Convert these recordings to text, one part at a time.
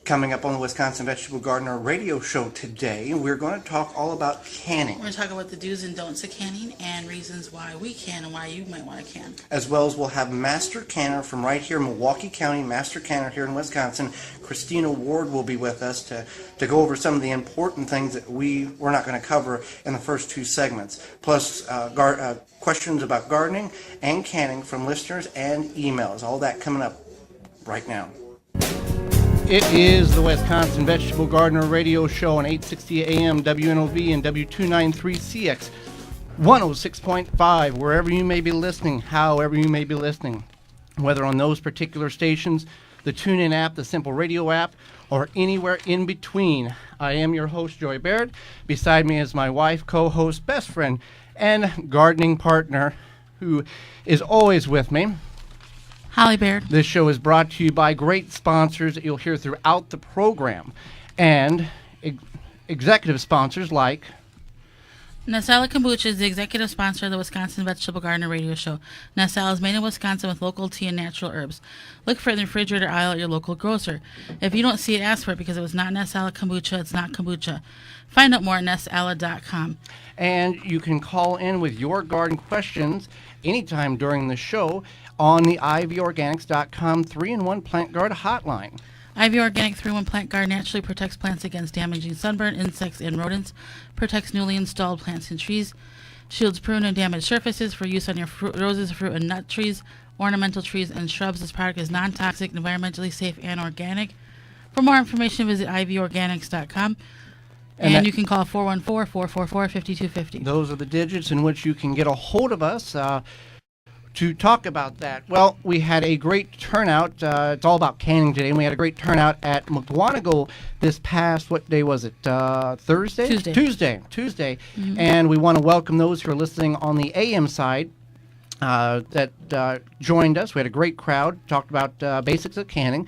Coming up on the Wisconsin Vegetable Gardener radio show today, we're going to talk all about canning. We're going to talk about the do's and don'ts of canning and reasons why we can and why you might want to can. As well as we'll have Master Canner from right here in Milwaukee County, Master Canner here in Wisconsin. Christina Ward will be with us to go over some of the important things that we're not going to cover in the first two segments. Plus questions about gardening and canning from listeners and emails. All that coming up right now. It is the Wisconsin Vegetable Gardener radio show on 860 AM WNOV and W293CX 106.5, wherever you may be listening, however you may be listening, whether on those particular stations, the TuneIn app, the Simple Radio app, or anywhere in between. I am your host, Joy Baird. Beside me is my wife, co-host, best friend, and gardening partner, who is always with me, Holly Baird. This show is brought to you by great sponsors that you'll hear throughout the program, and executive sponsors like Nasala Kombucha is the executive sponsor of the Wisconsin Vegetable Gardener radio show. Nasala is made in Wisconsin with local tea and natural herbs. Look for it in the refrigerator aisle at your local grocer. If you don't see it, ask for it, because if it's not Nasala Kombucha, it's not kombucha. Find out more at nasala.com. And you can call in with your garden questions anytime during the show on the ivorganics.com 3-in-1 Plant Guard hotline. IV Organic 3-in-1 Plant Guard naturally protects plants against damaging sunburn, insects, and rodents, protects newly installed plants and trees, shields prune and damaged surfaces for use on your roses, fruit, and nut trees, ornamental trees, and shrubs. This product is non-toxic, environmentally safe, and organic. For more information, visit ivorganics.com. And you can call 414-444-5250. Those are the digits in which you can get a hold of us to talk about that. Well, we had a great turnout. It's all about canning today, and we had a great turnout at McGuanago this past, what day was it? Thursday? Tuesday. Mm-hmm. And we want to welcome those who are listening on the AM side that joined us. We had a great crowd, talked about basics of canning,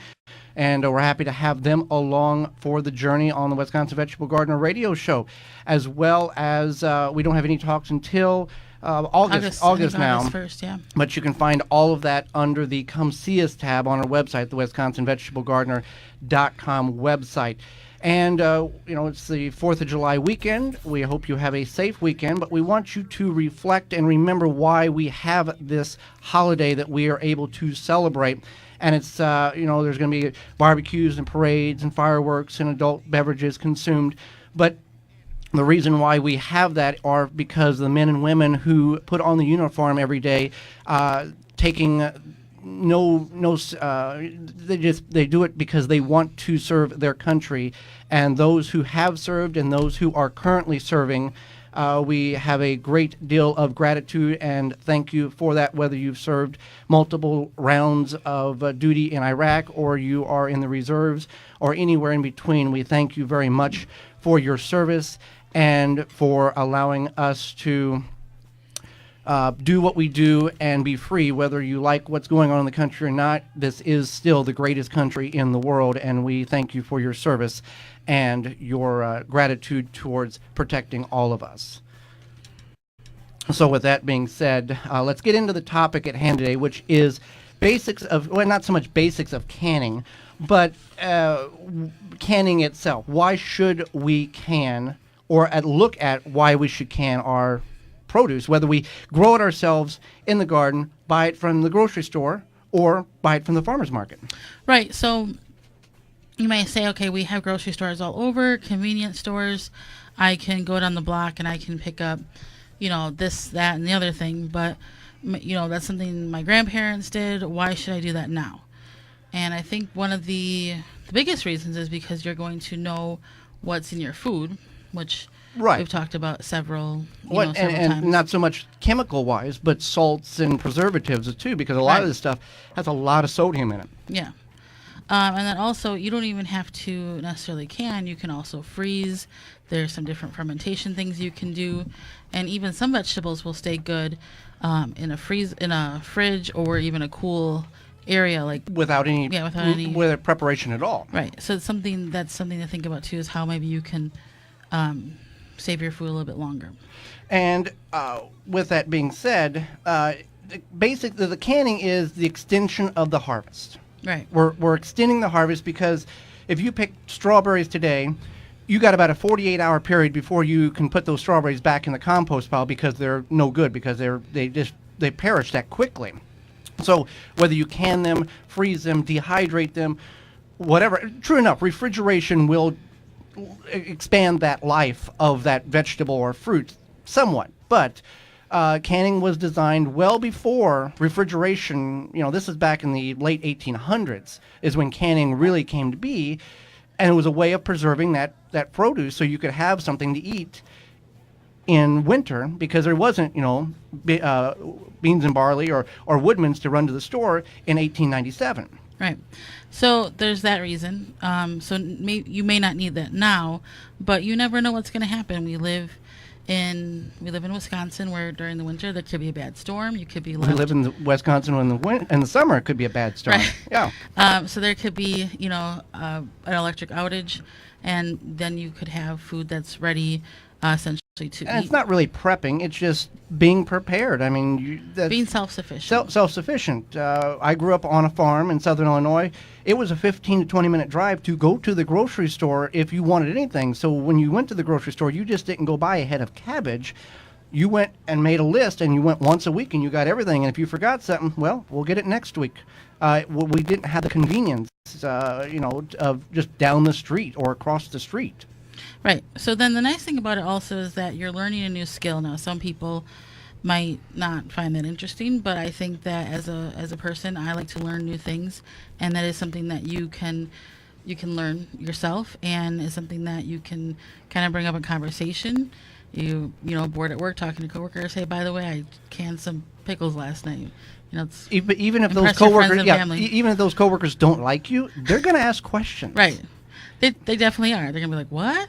and we're happy to have them along for the journey on the Wisconsin Vegetable Gardener radio show, as well as we don't have any talks until August now. August 1st, yeah. But you can find all of that under the Come See Us tab on our website, the WisconsinVegetableGardener.com website. And, it's the 4th of July weekend. We hope you have a safe weekend, but we want you to reflect and remember why we have this holiday that we are able to celebrate. And it's, there's going to be barbecues and parades and fireworks and adult beverages consumed. But the reason why we have that are because the men and women who put on the uniform every day, taking they do it because they want to serve their country. And those who have served and those who are currently serving, we have a great deal of gratitude and thank you for that, whether you've served multiple rounds of duty in Iraq or you are in the reserves or anywhere in between. We thank you very much for your service and for allowing us to do what we do and be free, whether you like what's going on in the country or not. This is still the greatest country in the world, and we thank you for your service and your gratitude towards protecting all of us. So with that being said, let's get into the topic at hand today, which is basics of, well, not so much basics of canning, but canning itself. Why should we can, or look at why we should can our produce, whether we grow it ourselves in the garden, buy it from the grocery store, or buy it from the farmer's market. Right. So you may say, okay, we have grocery stores all over, convenience stores. I can go down the block and I can pick up, this, that, and the other thing. But, that's something my grandparents did. Why should I do that now? And I think one of the biggest reasons is because you're going to know what's in your food, which we've talked about several times. And not so much chemical-wise, but salts and preservatives too, because a lot of this stuff has a lot of sodium in it. Yeah. And then also, you don't even have to necessarily can. You can also freeze. There's some different fermentation things you can do. And even some vegetables will stay good in a fridge, or even a cool area, like without any preparation at all. Right. So it's something to think about too, is how maybe you can save your food a little bit longer. And with that being said, the canning is the extension of the harvest. Right. We're extending the harvest because if you pick strawberries today, you got about a 48-hour period before you can put those strawberries back in the compost pile because they're no good because they perish that quickly. So whether you can them, freeze them, dehydrate them, whatever, true enough, refrigeration will expand that life of that vegetable or fruit somewhat. But canning was designed well before refrigeration. This is back in the late 1800s is when canning really came to be. And it was a way of preserving that produce so you could have something to eat in winter because there wasn't, beans and barley or Woodman's to run to the store in 1897. Right. So there's that reason. You may not need that now, but you never know what's going to happen. We live in Wisconsin, where during the winter there could be a bad storm. You could be left. We live in Wisconsin in the summer. It could be a bad storm. Right. Yeah. So there could be, an electric outage, and then you could have food that's ready, essentially to And eat. it's not really prepping. It's just being prepared. I mean, Being self-sufficient. Self-sufficient. I grew up on a farm in southern Illinois. It was a 15 to 20-minute drive to go to the grocery store if you wanted anything. So when you went to the grocery store, you just didn't go buy a head of cabbage. You went and made a list, and you went once a week, and you got everything. And if you forgot something, well, we'll get it next week. We didn't have the convenience, of just down the street or across the street. Right. So then the nice thing about it also is that you're learning a new skill. Now, some people might not find that interesting, but I think that as a person, I like to learn new things, and that is something that you can learn yourself, and is something that you can kind of bring up in conversation. Bored at work, talking to coworkers, hey, by the way, I canned some pickles last night. It's even if those impress your friends coworkers, and family. even if those coworkers don't like you, they're going to ask questions. Right. They definitely are. They're gonna be like, "What?"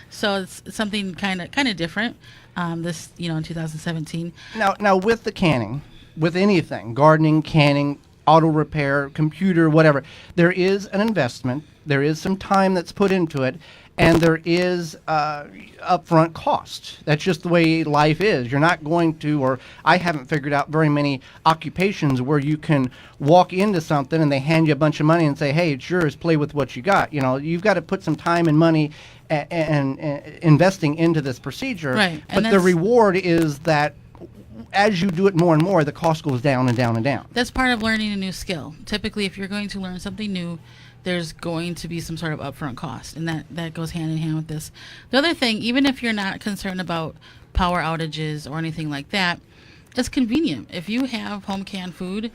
So it's something kind of different. In 2017. Now with the canning, with anything, gardening, canning, auto repair, computer, whatever, there is an investment. There is some time that's put into it, and there is upfront cost. That's just the way life is. You're not going to, or I haven't figured out very many occupations where you can walk into something and they hand you a bunch of money and say, hey, it's yours, play with what you got. You've got to put some time and money and investing into this procedure. Right. But the reward is that as you do it more and more, the cost goes down and down and down. That's part of learning a new skill. Typically, if you're going to learn something new, there's going to be some sort of upfront cost, and that goes hand in hand with this. The other thing, even if you're not concerned about power outages or anything like that, it's convenient. If you have home canned food,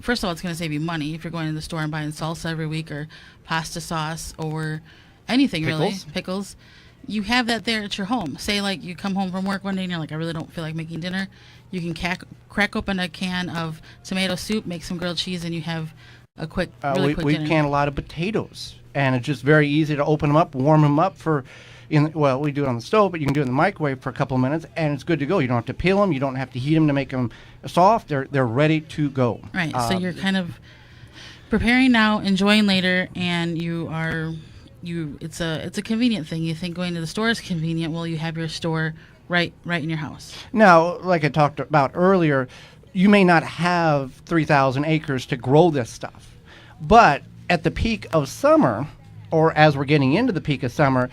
first of all, it's going to save you money if you're going to the store and buying salsa every week or pasta sauce or anything. Really. Pickles. You have that there at your home. Say like you come home from work one day and you're like, I really don't feel like making dinner. You can crack open a can of tomato soup, make some grilled cheese, and you have a quick dinner. We can a lot of potatoes, and it's just very easy to open them up, warm them up we do it on the stove, but you can do it in the microwave for a couple of minutes, and it's good to go. You don't have to peel them. You don't have to heat them to make them soft. They're ready to go. Right. So you're kind of preparing now, enjoying later, and it's a convenient thing. You think going to the store is convenient. Well, you have your store right in your house. Now, like I talked about earlier, you may not have 3,000 acres to grow this stuff, but at the peak of summer, or as we're getting into the peak of summer,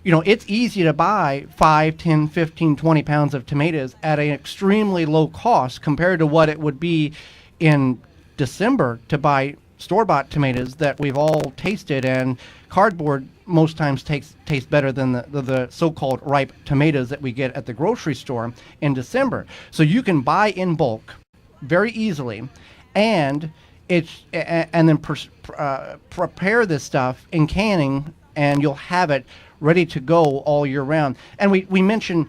it's easy to buy 5, 10, 15, 20 pounds of tomatoes at an extremely low cost compared to what it would be in December to buy store-bought tomatoes that we've all tasted, and cardboard most times tastes better than the so-called ripe tomatoes that we get at the grocery store in December. So you can buy in bulk very easily, and then prepare this stuff in canning, and you'll have it ready to go all year round. And we mentioned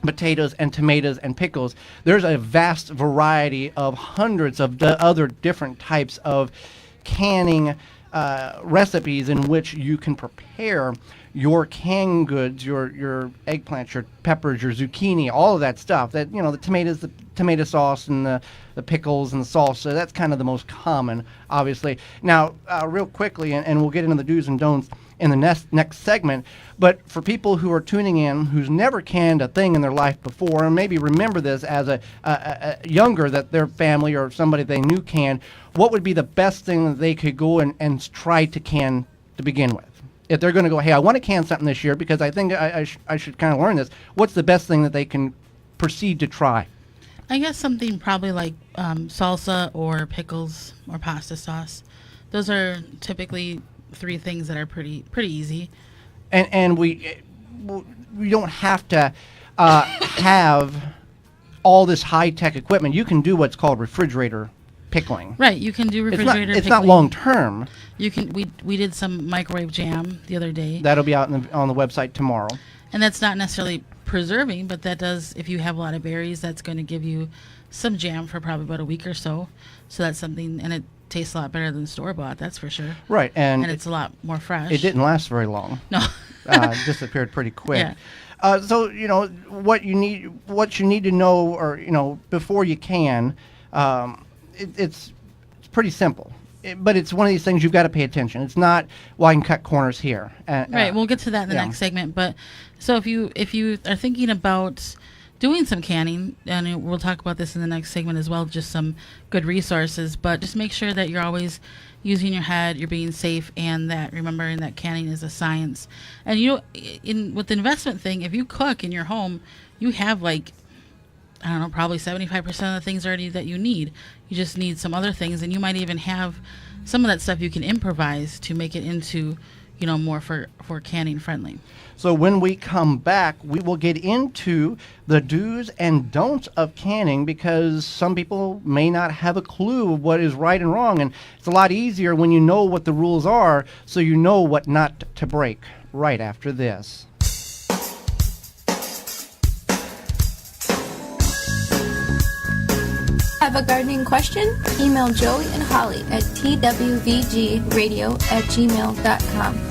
potatoes and tomatoes and pickles. There's a vast variety of hundreds of other different types of canning recipes in which you can prepare your canned goods, your eggplants, your peppers, your zucchini, all of that stuff. That the tomatoes, the tomato sauce, and the pickles and the salsa. That's kind of the most common, obviously. Now, real quickly, and we'll get into the do's and don'ts. in the next segment. But for people who are tuning in who's never canned a thing in their life before, and maybe remember this as a younger that their family or somebody they knew canned, what would be the best thing that they could go and try to can to begin with? If they're going to go, hey, I want to can something this year because I think I should kind of learn this, what's the best thing that they can proceed to try? I guess something probably like salsa or pickles or pasta sauce. Those are typically 3 things that are pretty easy. And we don't have to have all this high-tech equipment. You can do what's called refrigerator pickling. Right, you can do refrigerator pickling. It's not long term. You can. We did some microwave jam the other day. That'll be out on the website tomorrow. And that's not necessarily preserving, but that does, if you have a lot of berries, that's going to give you some jam for probably about a week or so. So that's something, and it tastes a lot better than store-bought, that's for sure. Right, and it's a lot more fresh. It didn't last very long. No. Disappeared pretty quick. Yeah. So what you need to know, or before you can, it's pretty simple. But it's one of these things you've got to pay attention. It's not, well, I can cut corners here. Right. We'll get to that in the next segment. But so if you are thinking about doing some canning, and we'll talk about this in the next segment as well, just some good resources. But just make sure that you're always using your head, you're being safe, and that remembering that canning is a science. And with the investment thing, if you cook in your home, you have probably 75% of the things already that you need. You just need some other things, and you might even have some of that stuff you can improvise to make it into, more for canning friendly. So when we come back, we will get into the do's and don'ts of canning, because some people may not have a clue of what is right and wrong, and it's a lot easier when you know what the rules are, so you know what not to break. Right after this. Have a gardening question? Email Joey and Holly at twvgradio@gmail.com.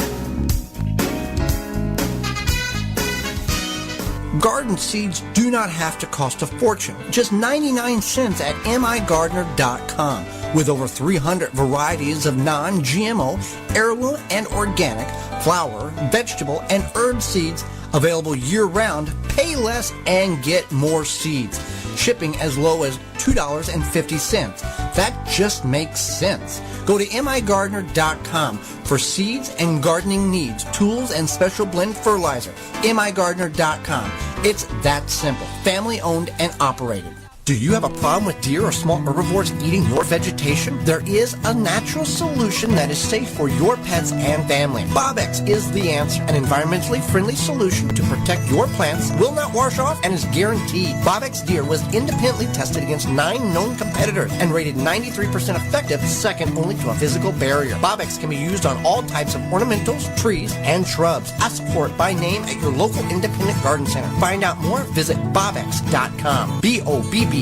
Garden seeds do not have to cost a fortune. Just 99 cents at migardener.com. With over 300 varieties of non-GMO, heirloom, and organic flower, vegetable, and herb seeds available year-round, pay less and get more seeds. Shipping as low as $2.50. That just makes sense. Go to migardener.com for seeds and gardening needs, tools, and special blend fertilizer. migardener.com. It's that simple. Family owned and operated. Do you have a problem with deer or small herbivores eating your vegetation? There is a natural solution that is safe for your pets and family. Bobex is the answer. An environmentally friendly solution to protect your plants, will not wash off, and is guaranteed. Bobex Deer was independently tested against 9 known competitors and rated 93% effective, second only to a physical barrier. Bobex can be used on all types of ornamentals, trees, and shrubs. Ask for it by name at your local independent garden center. Find out more, visit bobex.com. BOBBEX.com. I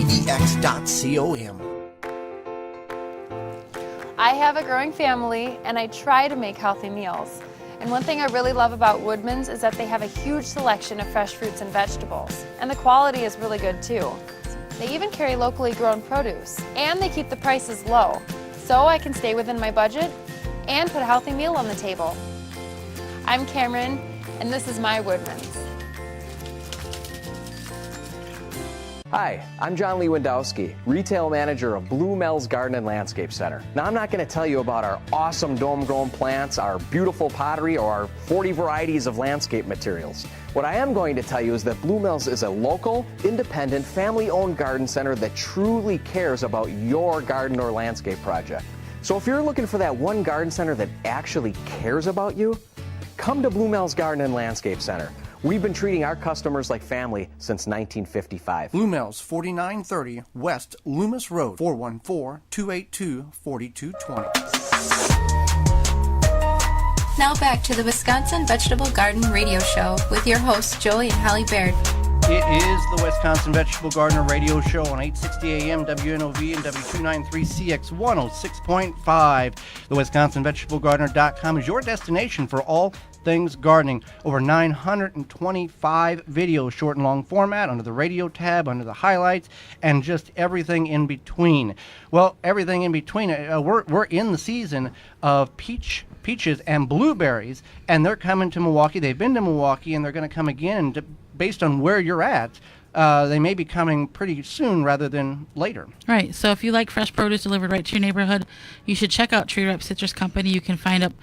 have a growing family, and I try to make healthy meals. And one thing I really love about Woodman's is that they have a huge selection of fresh fruits and vegetables. And the quality is really good too. They even carry locally grown produce, and they keep the prices low, so I can stay within my budget and put a healthy meal on the table. I'm Cameron, and this is my Woodman's. Hi, I'm John Lewandowski, Retail Manager of Blue Mel's Garden and Landscape Center. Now, I'm not going to tell you about our awesome dome-grown plants, our beautiful pottery, or our 40 varieties of landscape materials. What I am going to tell you is that Blue Mel's is a local, independent, family-owned garden center that truly cares about your garden or landscape project. So if you're looking for that one garden center that actually cares about you, come to Blue Mel's Garden and Landscape Center. We've been treating our customers like family since 1955. Blue Mel's, 4930 West Loomis Road, 414-282-4220. Now back to the Wisconsin Vegetable Garden Radio Show with your hosts, Joey and Holly Baird. It is the Wisconsin Vegetable Gardener Radio Show on 860 AM WNOV and W293CX 106.5. The WisconsinVegetableGardener.com is your destination for all things gardening. Over 925 videos, short and long format, under the radio tab, under the highlights, and just everything in between. Well, everything in between. We're in the season of peach peaches and blueberries, and they're coming to Milwaukee. They've been to Milwaukee, and they're going to come again. Based on where you're at, they may be coming pretty soon rather than later. Right. So if you like fresh produce delivered right to your neighborhood, you should check out Tree Ripe Citrus Company. You can find out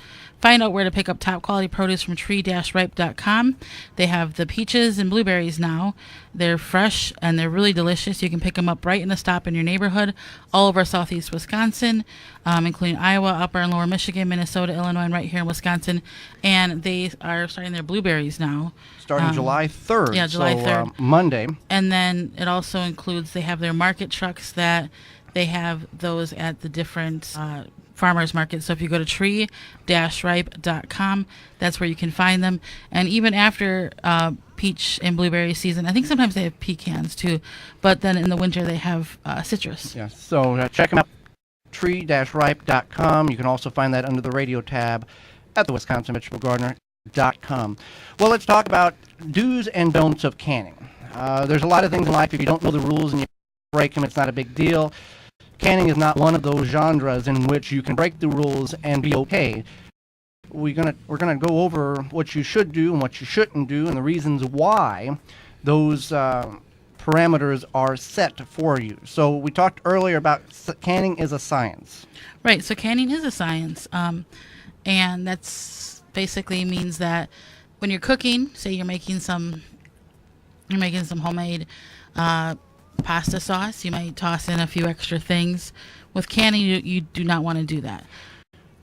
where to pick up top quality produce from tree-ripe.com. They have the peaches and blueberries now. They're fresh and they're really delicious. You can pick them up right in the stop in your neighborhood, all over southeast Wisconsin, including Iowa, upper and lower Michigan, Minnesota, Illinois, and right here in Wisconsin. And they are starting their blueberries now. Starting July 3rd. Yeah, July 3rd. Monday. And then it also includes, they have their market trucks that they have those at the different farmers markets. So if you go to tree-ripe.com, that's where you can find them. And even after peach and blueberry season, I think sometimes they have pecans too, but then in the winter they have citrus. Yes. So check them out, tree-ripe.com. You can also find that under the radio tab at the WisconsinVegetableGardener.com. Well, let's talk about do's and don'ts of canning. There's a lot of things in life. If you don't know the rules and you break them, it's not a big deal. Canning is not one of those genres in which you can break the rules and be okay. We're gonna go over what you should do and what you shouldn't do, and the reasons why those parameters are set for you. So we talked earlier about canning is a science. Right. So canning is a science, and that's basically means that when you're cooking, say you're making some homemade pasta sauce, you might toss in a few extra things. With canning, you do not want to do that.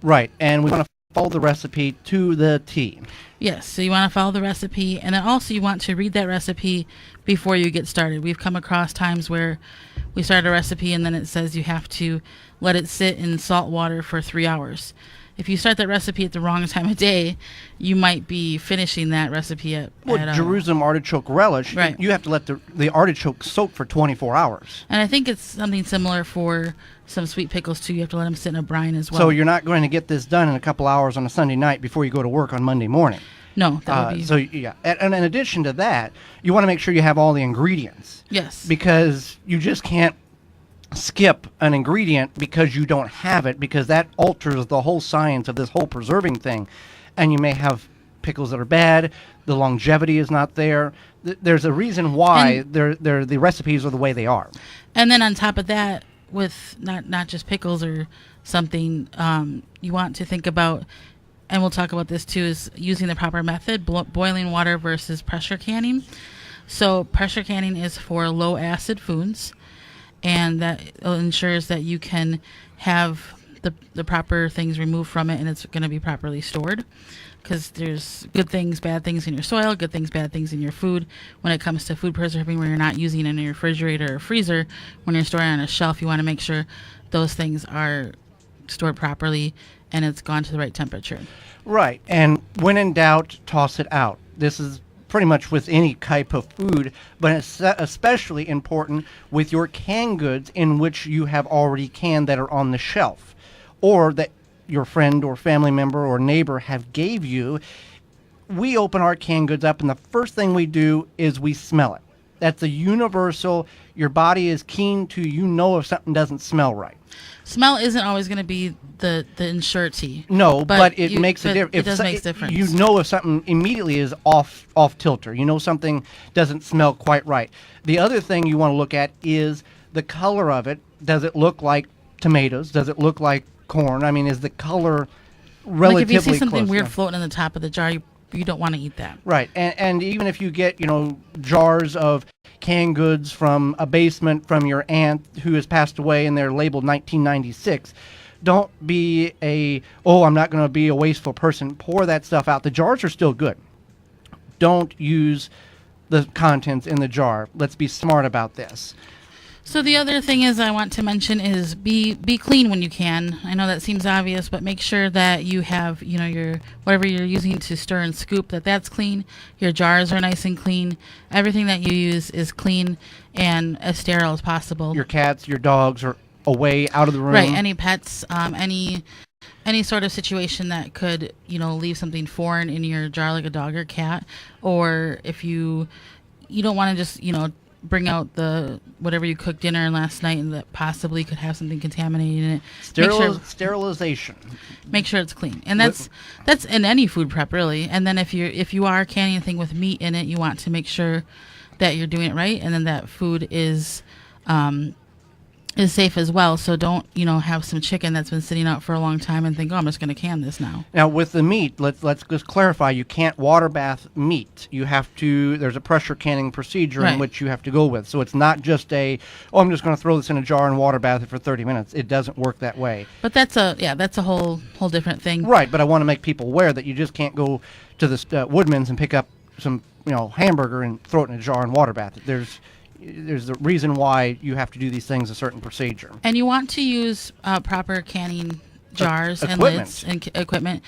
Right, and we want to follow the recipe to the T. Yes, so you want to follow the recipe, and then also you want to read that recipe before you get started. We've come across times where we start a recipe and then it says you have to let it sit in salt water for 3 hours. If you start that recipe at the wrong time of day, you might be finishing that recipe at Jerusalem artichoke relish. Right. You have to let the artichoke soak for 24 hours. And I think it's something similar for some sweet pickles too. You have to let them sit in a brine as well. So you're not going to get this done in a couple hours on a Sunday night before you go to work on Monday morning. No, that would be... So yeah, and in addition to that, you want to make sure you have all the ingredients. Yes. Because you just can't skip an ingredient because you don't have it, because that alters the whole science of this whole preserving thing. And you may have pickles that are bad, the longevity is not there. There's a reason why the recipes are the way they are. And then on top of that, with not just pickles or something, you want to think about, and we'll talk about this too, is using the proper method, boiling water versus pressure canning. So pressure canning is for low acid foods, and that ensures that you can have the proper things removed from it, and it's going to be properly stored, because there's good things, bad things in your soil, good things, bad things in your food. When it comes to food preserving, where you're not using it in your refrigerator or freezer, when you're storing on a shelf, you want to make sure those things are stored properly and it's gone to the right temperature. Right, and when in doubt, toss it out. This is pretty much with any type of food, but it's especially important with your canned goods in which you have already canned that are on the shelf, or that your friend or family member or neighbor have gave you. We open our canned goods up, and the first thing we do is we smell it. That's a universal. Your body is keen to, if something doesn't smell right. Smell isn't always going to be the ensurety. No, but it makes a difference. It does make a difference. You know if something immediately is off kilter. You know something doesn't smell quite right. The other thing you want to look at is the color of it. Does it look like tomatoes? Does it look like corn? I mean, is the color relatively like if you see something close? weird floating in the top of the jar, you don't want to eat that. Right, and even if you get jars of canned goods from a basement from your aunt who has passed away and they're labeled 1996, don't be I'm not going to be a wasteful person. Pour that stuff out. The jars are still good. Don't use the contents in the jar. Let's be smart about this. So the other thing is I want to mention is be clean when you can. I know that seems obvious, but make sure that you have, your whatever you're using to stir and scoop, that's clean. Your jars are nice and clean. Everything that you use is clean and as sterile as possible. Your cats, your dogs are away, out of the room. Right, any pets, any sort of situation that could, leave something foreign in your jar, like a dog or cat, or if you don't want to just, bring out the whatever you cooked dinner last night and that possibly could have something contaminated in it. Sterilization. Make sure it's clean, and that's in any food prep really. And then if you are canning anything with meat in it, you want to make sure that you're doing it right, and then that food is safe as well. So don't have some chicken that's been sitting out for a long time and think, oh, I'm just going to can this now. Now with the meat, let's just clarify. You can't water bath meat. You have to. There's a pressure canning procedure in which you have to go with. So it's not just I'm just going to throw this in a jar and water bath it for 30 minutes. It doesn't work that way. But that's a whole different thing. Right. But I want to make people aware that you just can't go to the Woodman's and pick up some hamburger and throw it in a jar and water bath it. There's a reason why you have to do these things a certain procedure. And you want to use proper canning jars and lids and equipment.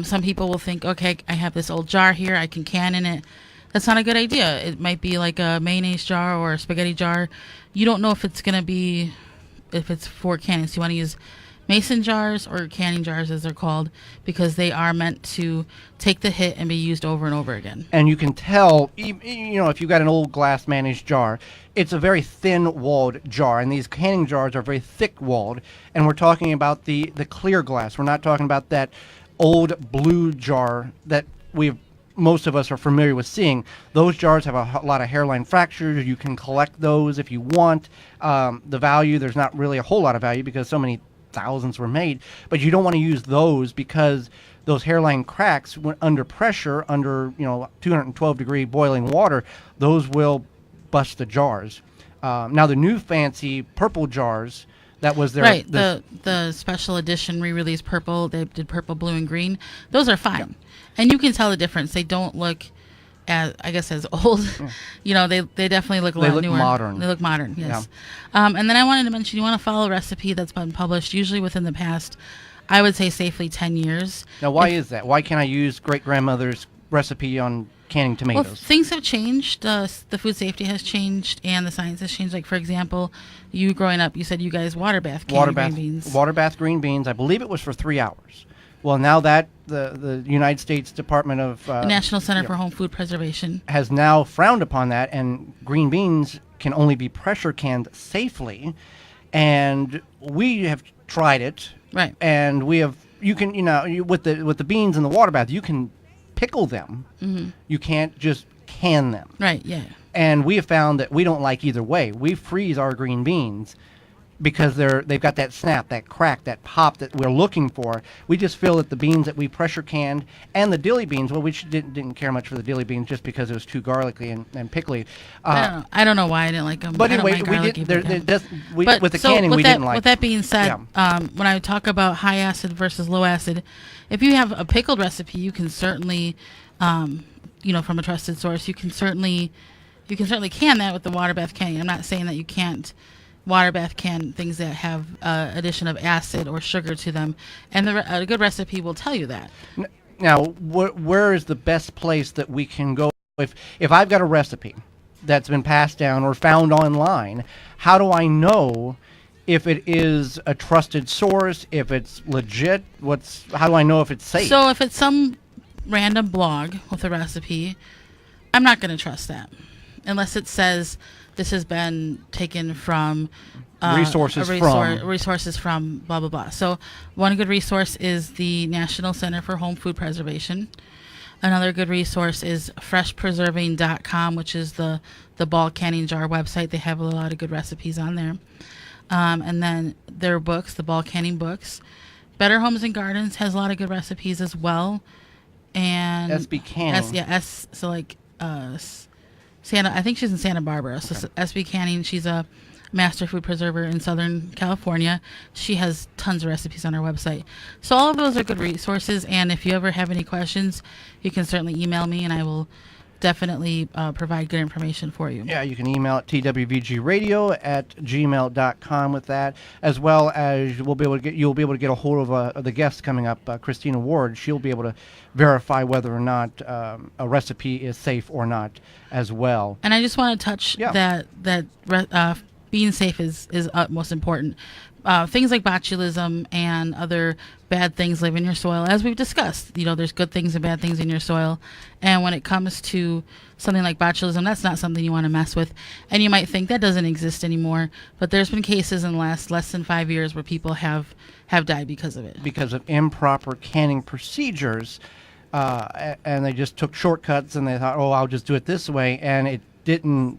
Some people will think, okay, I have this old jar here, I can can in it. That's not a good idea. It might be like a mayonnaise jar or a spaghetti jar. You don't know if it's for canning. So you want to use mason jars or canning jars, as they're called, because they are meant to take the hit and be used over and over again. And you can tell, if you've got an old glass mayonnaise jar, it's a very thin-walled jar, and these canning jars are very thick-walled. And we're talking about the clear glass. We're not talking about that old blue jar that most of us are familiar with seeing. Those jars have a lot of hairline fractures. You can collect those if you want. The value, there's not really a whole lot of value because so many thousands were made, but you don't want to use those because those hairline cracks, when under pressure, under 212 degree boiling water, those will bust the jars. Now the new fancy purple jars, that was their the special edition re-release purple. They did purple, blue, and green. Those are fine, and you can tell the difference. They don't look as old. They definitely look a lot newer. Modern. They look modern, yes. And then I wanted to mention, you want to follow a recipe that's been published usually within the past, I would say safely 10 years. Now, why is that? Why can't I use great-grandmother's recipe on canning tomatoes? Well, things have changed. The food safety has changed, and the science has changed. Like, for example, you growing up, you said you guys water bath green beans. Water bath green beans. I believe it was for 3 hours. Well, now that the United States Department of the National Center for Home Food Preservation has now frowned upon that, and green beans can only be pressure canned safely, and we have tried it, right? And you can with the beans in the water bath, you can pickle them. Mm-hmm. You can't just can them, right? Yeah. And we have found that we don't like either way. We freeze our green beans because they've got that snap, that crack, that pop that we're looking for. We just feel that the beans that we pressure canned and the dilly beans, well, we didn't care much for the dilly beans just because it was too garlicky and pickly. I don't know why I didn't like them. But anyway, we didn't. With the canning, we didn't like. With that being said, when I talk about high acid versus low acid, if you have a pickled recipe, you can certainly, from a trusted source, you can certainly can that with the water bath canning. I'm not saying that you can't water bath can things that have addition of acid or sugar to them, and a good recipe will tell you that. Now, where is the best place that we can go if I've got a recipe that's been passed down or found online? How do I know if it is a trusted source, if it's legit? How do I know if it's safe? So if it's some random blog with a recipe, I'm not going to trust that unless it says this has been taken from resources from blah, blah, blah. So one good resource is the National Center for Home Food Preservation. Another good resource is freshpreserving.com, which is the bulk canning jar website. They have a lot of good recipes on there. And then their books, the bulk canning books. Better Homes and Gardens has a lot of good recipes as well. And SB Canning. I think she's in Santa Barbara. So okay. SB Canning, she's a master food preserver in Southern California. She has tons of recipes on her website. So all of those are good resources. And if you ever have any questions, you can certainly email me, and I will definitely provide good information for you. Yeah, you can email at twvgradio@gmail.com with that, as well as you'll be able to get a hold of the guest coming up, Christina Ward. She'll be able to verify whether or not a recipe is safe or not as well. And I just want to touch that being safe is utmost important. things like botulism and other bad things live in your soil. As we've discussed, there's good things and bad things in your soil. And when it comes to something like botulism, that's not something you want to mess with. And you might think that doesn't exist anymore, but there's been cases in the last less than 5 years where people have died because of it. Because of improper canning procedures, and they just took shortcuts and they thought, oh, I'll just do it this way. And it didn't,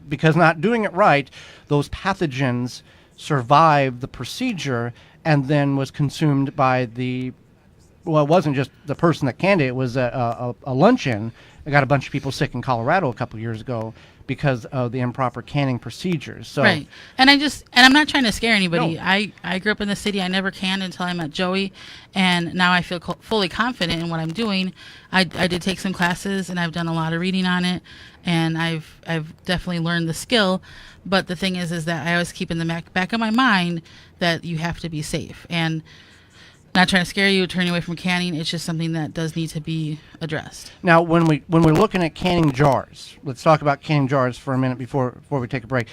because not doing it right, those pathogens survived the procedure and then was consumed by it wasn't just the person that canned it, it was a luncheon. I got a bunch of people sick in Colorado a couple years ago because of the improper canning procedures. So, right. And I'm not trying to scare anybody. No. I grew up in the city. I never canned until I met Joey, and now I feel fully confident in what I'm doing. I did take some classes, and I've done a lot of reading on it, and I've definitely learned the skill. But the thing is that I always keep in the back of my mind that you have to be safe. And not trying to scare you or turn you away from canning. It's just something that does need to be addressed. Now, when we're looking at canning jars, let's talk about canning jars for a minute before we take a break.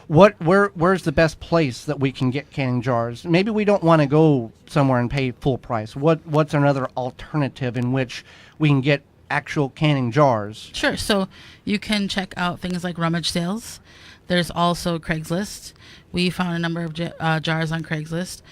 Where's the best place that we can get canning jars? Maybe we don't want to go somewhere and pay full price. What's another alternative in which we can get actual canning jars? Sure. So you can check out things like rummage sales. There's also Craigslist. We found a number of jars on Craigslist.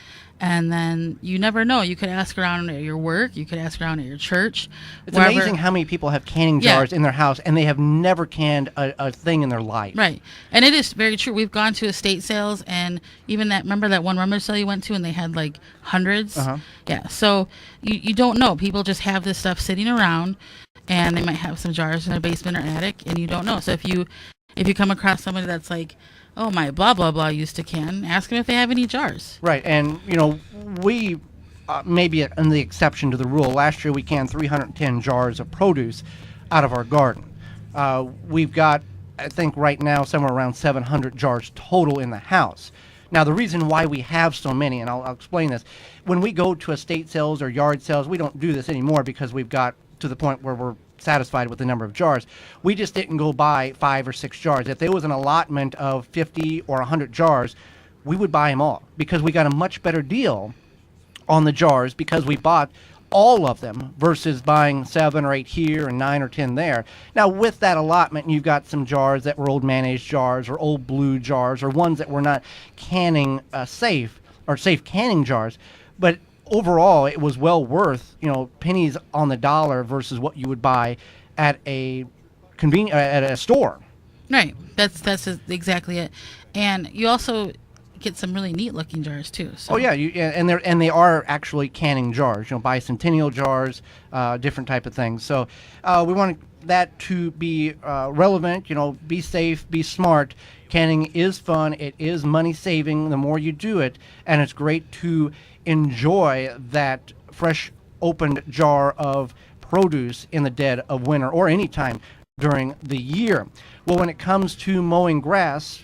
And then you never know. You could ask around at your work. You could ask around at your church. It's amazing how many people have canning jars in their house, and they have never canned a thing in their life. Right. And it is very true. We've gone to estate sales, and even remember that one rummage sale you went to, and they had like hundreds? Uh-huh. Yeah. So you don't know. People just have this stuff sitting around, and they might have some jars in their basement or attic, and you don't know. So if you come across somebody that's like, oh, my blah, blah, blah used to can, ask them if they have any jars. Right, and, we may be an the exception to the rule. Last year we canned 310 jars of produce out of our garden. We've got, I think right now, somewhere around 700 jars total in the house. Now, the reason why we have so many, and I'll explain this, when we go to estate sales or yard sales, we don't do this anymore because we've got to the point where we're satisfied with the number of jars. We just didn't go buy 5 or 6 jars. If there was an allotment of 50 or 100 jars, we would buy them all because we got a much better deal on the jars because we bought all of them versus buying 7 or 8 here and 9 or 10 there. Now, with that allotment, you've got some jars that were old mayonnaise jars or old blue jars or ones that were not canning safe or safe canning jars. But overall, it was well worth, pennies on the dollar versus what you would buy at a at a store. Right. That's exactly it. And you also get some really neat looking jars too. So. Oh yeah, and they are actually canning jars. Bicentennial jars, different type of things. So we want that to be relevant. Be safe, be smart. Canning is fun. It is money saving. The more you do it, and it's great to enjoy that fresh opened jar of produce in the dead of winter or any time during the year. Well, when it comes to mowing grass,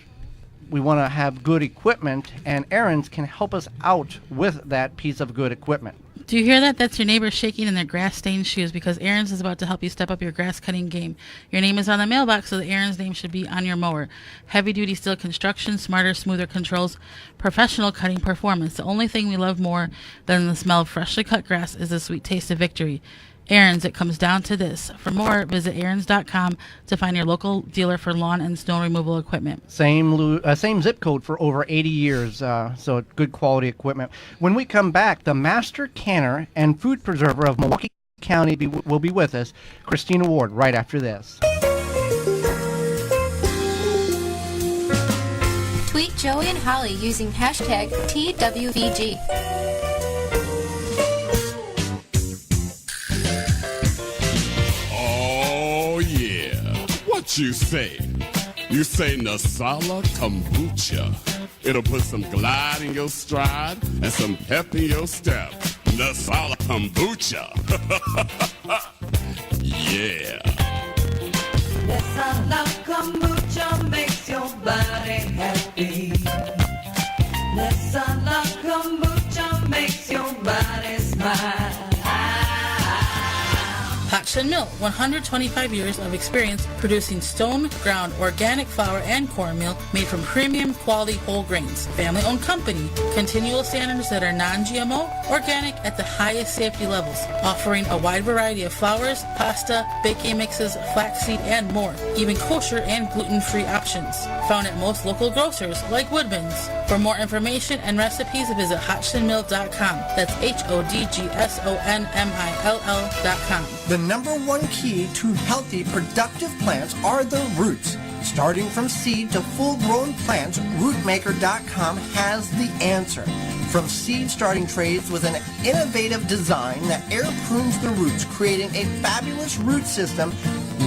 we want to have good equipment, and Aaron's can help us out with that piece of good equipment. Do you hear that? That's your neighbor shaking in their grass-stained shoes because Aaron's is about to help you step up your grass-cutting game. Your name is on the mailbox, so Aaron's name should be on your mower. Heavy-duty steel construction, smarter, smoother controls, professional cutting performance. The only thing we love more than the smell of freshly cut grass is the sweet taste of victory. Aaron's, it comes down to this. For more, visit aarons.com to find your local dealer for lawn and snow removal equipment. Same zip code for over 80 years, so good quality equipment. When we come back, the master canner and food preserver of Milwaukee County will be with us, Christina Ward, right after this. Tweet Joey and Holly using hashtag TWVG. What you say? You say Nasala Kombucha. It'll put some glide in your stride and some pep in your step. Nasala Kombucha. Yeah. Nasala Kombucha makes your body happy. Nasala Kombucha makes your body smile. Hotchin Mill, 125 years of experience producing stone-ground organic flour and cornmeal made from premium quality whole grains. Family-owned company, continual standards that are non-GMO, organic at the highest safety levels, offering a wide variety of flours, pasta, baking mixes, flaxseed, and more, even kosher and gluten-free options. Found at most local grocers like Woodman's. For more information and recipes, visit HotchinMill.com. That's HODGSONMILL.com. The number one key to healthy, productive plants are the roots. Starting from seed to full-grown plants, Rootmaker.com has the answer. From seed starting trays with an innovative design that air prunes the roots, creating a fabulous root system,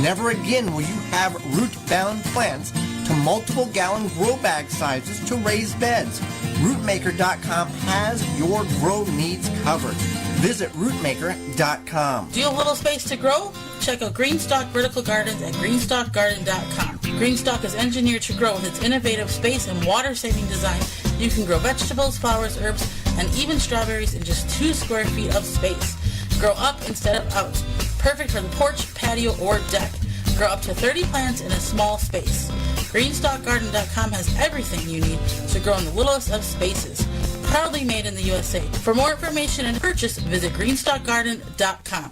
never again will you have root-bound plants, to multiple gallon grow bag sizes to raised beds. Rootmaker.com has your grow needs covered. Visit Rootmaker.com. Do you have a little space to grow? Check out Greenstock Vertical Gardens at GreenstockGarden.com. Greenstock is engineered to grow with its innovative space and water-saving design. You can grow vegetables, flowers, herbs, and even strawberries in just 2 square feet of space. Grow up instead of out. Perfect for the porch, patio, or deck. Grow up to 30 plants in a small space. GreenstockGarden.com has everything you need to grow in the littlest of spaces. Proudly made in the USA. For more information and purchase, visit GreenstockGarden.com.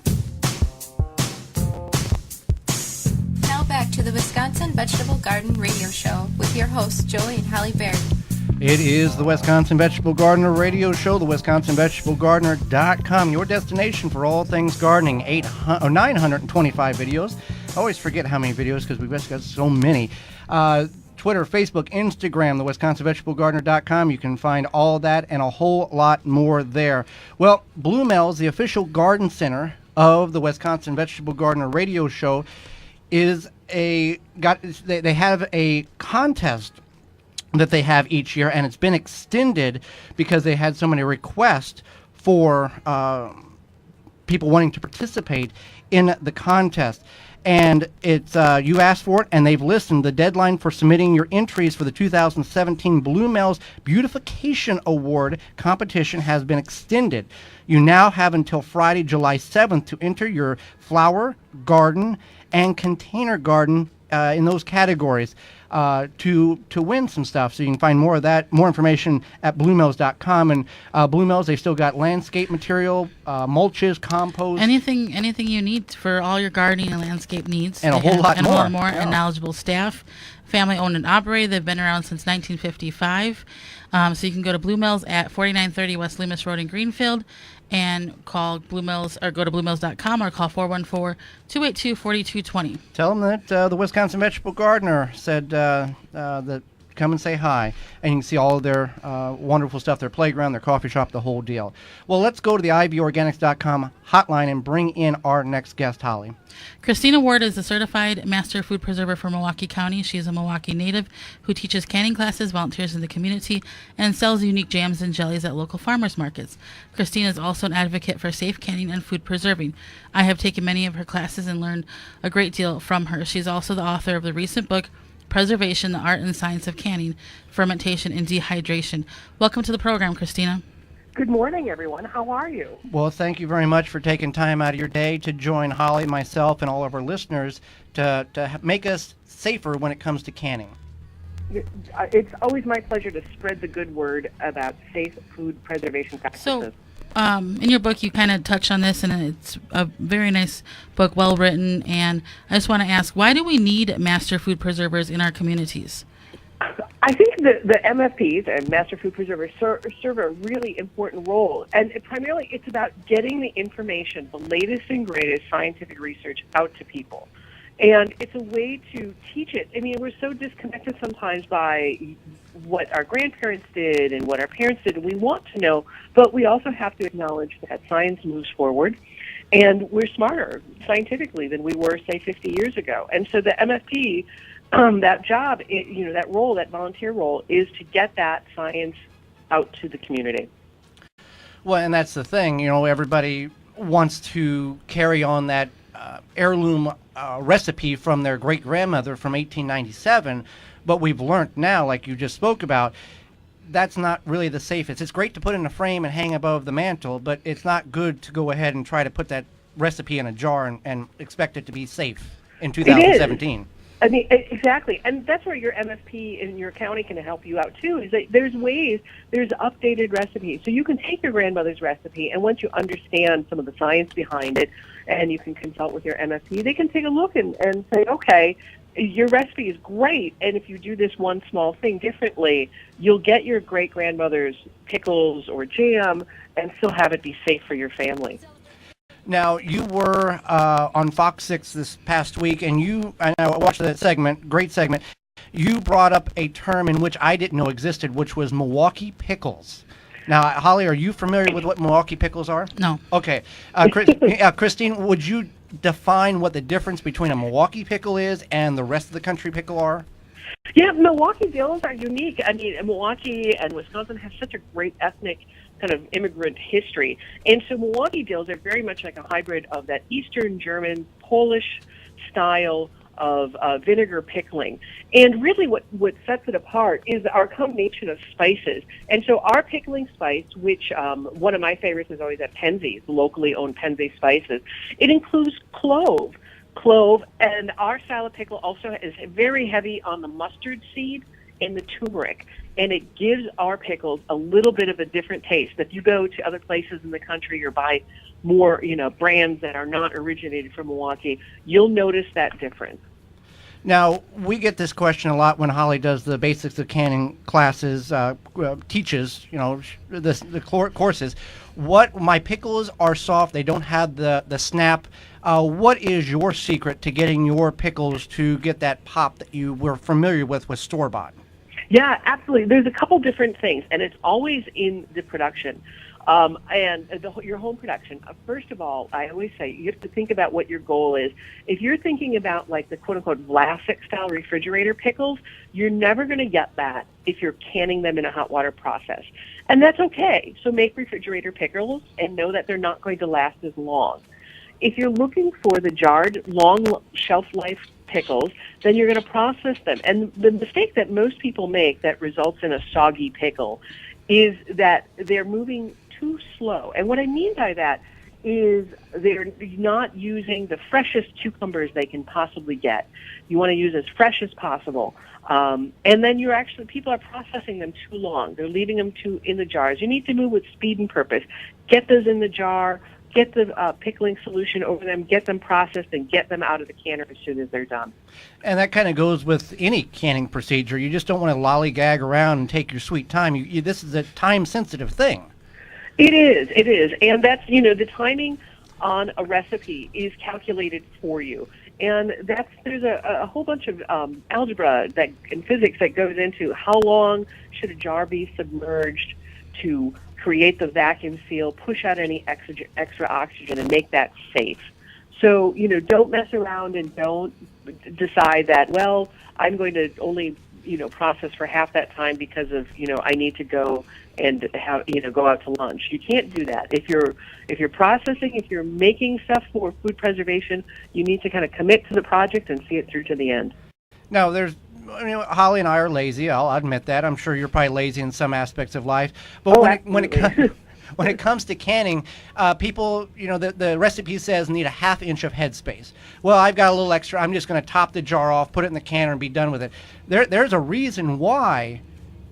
Now back to the Wisconsin Vegetable Garden Radio Show with your hosts, Joey and Holly Baird. It is the Wisconsin Vegetable Gardener Radio Show, the WisconsinVegetableGardener.com, your destination for all things gardening. 925 videos. I always forget how many videos because we've just got so many. Twitter, Facebook, Instagram, the WisconsinVegetableGardener.com. You can find all that and a whole lot more there. Well, Blue Mel's, the official garden center of the Wisconsin Vegetable Gardener Radio Show, they have a contest that they have each year, and it's been extended because they had so many requests for people wanting to participate in the contest. And it's you asked for it, and they've listened. The deadline for submitting your entries for the 2017 Blue Mel's Beautification Award competition has been extended. You now have until Friday, July 7th to enter your flower, garden, and container garden in those categories to win some stuff. So you can find more of that, more information at bluemills.com. And Blue Mills, they've still got landscape material, mulches, compost. Anything you need for all your gardening and landscape needs. And a whole lot more. Yeah. And knowledgeable staff. Family owned and operated. They've been around since 1955. So you can go to Blue Mills at 4930 West Loomis Road in Greenfield and call Blue Mills, or go to bluemills.com or call 414-282-4220. Tell them that the Wisconsin Vegetable Gardener said that come and say hi. And you can see all of their wonderful stuff, their playground, their coffee shop, the whole deal. Well, let's go to the ivorganics.com hotline and bring in our next guest, Holly. Christina Ward is a certified master food preserver for Milwaukee County. She is a Milwaukee native who teaches canning classes, volunteers in the community, and sells unique jams and jellies at local farmers markets. Christina is also an advocate for safe canning and food preserving. I have taken many of her classes and learned a great deal from her. She's also the author of the recent book, Preservation, the Art and Science of Canning, Fermentation, and Dehydration. Welcome to the program, Christina. Good morning, everyone. How are you? Well, thank you very much for taking time out of your day to join Holly, myself, and all of our listeners to make us safer when it comes to canning. It's always my pleasure to spread the good word about safe food preservation practices. So, in your book, you kind of touch on this, and it's a very nice book, well written. And I just want to ask, why do we need master food preservers in our communities? I think the MFPs and Master Food Preservers serve a really important role. And primarily it's about getting the information, the latest and greatest scientific research out to people. And it's a way to teach it. I mean, we're so disconnected sometimes by what our grandparents did and what our parents did, and we want to know, but we also have to acknowledge that science moves forward, and we're smarter scientifically than we were, say, 50 years ago. And so the MFP, that job, that role, that volunteer role, is to get that science out to the community. Well, and that's the thing, everybody wants to carry on that heirloom recipe from their great-grandmother from 1897, but we've learned now, like you just spoke about, that's not really the safest. It's great to put in a frame and hang above the mantle, but it's not good to go ahead and try to put that recipe in a jar and expect it to be safe in It is. 2017. I mean, exactly. And that's where your MFP in your county can help you out, too, is that there's updated recipes. So you can take your grandmother's recipe, and once you understand some of the science behind it, and you can consult with your MFP, they can take a look and say, okay, your recipe is great, and if you do this one small thing differently, you'll get your great-grandmother's pickles or jam and still have it be safe for your family. Now, you were on Fox 6 this past week, and I watched that segment, great segment. You brought up a term in which I didn't know existed, which was Milwaukee pickles. Now, Holly, are you familiar with what Milwaukee pickles are? No. Okay. Christine, would you define what the difference between a Milwaukee pickle is and the rest of the country pickle are? Yeah, Milwaukee dills are unique. I mean, Milwaukee and Wisconsin have such a great ethnic kind of immigrant history. And so Milwaukee dills are very much like a hybrid of that Eastern German, Polish style of vinegar pickling. And really what sets it apart is our combination of spices. And so our pickling spice, which one of my favorites is always at Penzeys, locally owned Penzeys spices, it includes clove, and our salad pickle also is very heavy on the mustard seed and the turmeric, and it gives our pickles a little bit of a different taste. If you go to other places in the country or buy more, brands that are not originated from Milwaukee, you'll notice that difference. Now, we get this question a lot when Holly does the basics of canning classes, teaches, the courses. My pickles are soft, they don't have the snap. What is your secret to getting your pickles to get that pop that you were familiar with store-bought? Yeah, absolutely. There's a couple different things, and it's always in the production. Your home production. First of all, I always say you have to think about what your goal is. If you're thinking about like the quote-unquote Vlasic style refrigerator pickles, you're never going to get that if you're canning them in a hot water process. And that's okay. So make refrigerator pickles and know that they're not going to last as long. If you're looking for the jarred, long shelf life pickles, then you're going to process them. And the mistake that most people make that results in a soggy pickle is that they're moving too slow. And what I mean by that is they're not using the freshest cucumbers they can possibly get. You want to use as fresh as possible. And then people are processing them too long. They're leaving them in the jars. You need to move with speed and purpose. Get those in the jar, get the pickling solution over them, get them processed, and get them out of the canner as soon as they're done. And that kind of goes with any canning procedure. You just don't want to lollygag around and take your sweet time. This is a time-sensitive thing. It is. And that's, the timing on a recipe is calculated for you. And there's a whole bunch of algebra and physics that goes into how long should a jar be submerged to create the vacuum seal, push out any extra oxygen, and make that safe. So, don't mess around and don't decide that, well, I'm going to only, process for half that time because of, I need to go and go out to lunch. You can't do that. If you're processing, if you're making stuff for food preservation, you need to kind of commit to the project and see it through to the end. Now, Holly and I are lazy. I'll admit that. I'm sure you're probably lazy in some aspects of life. But when it comes to canning, people, the recipe says need a ½ inch of headspace. Well, I've got a little extra. I'm just going to top the jar off, put it in the canner, and be done with it. There's a reason why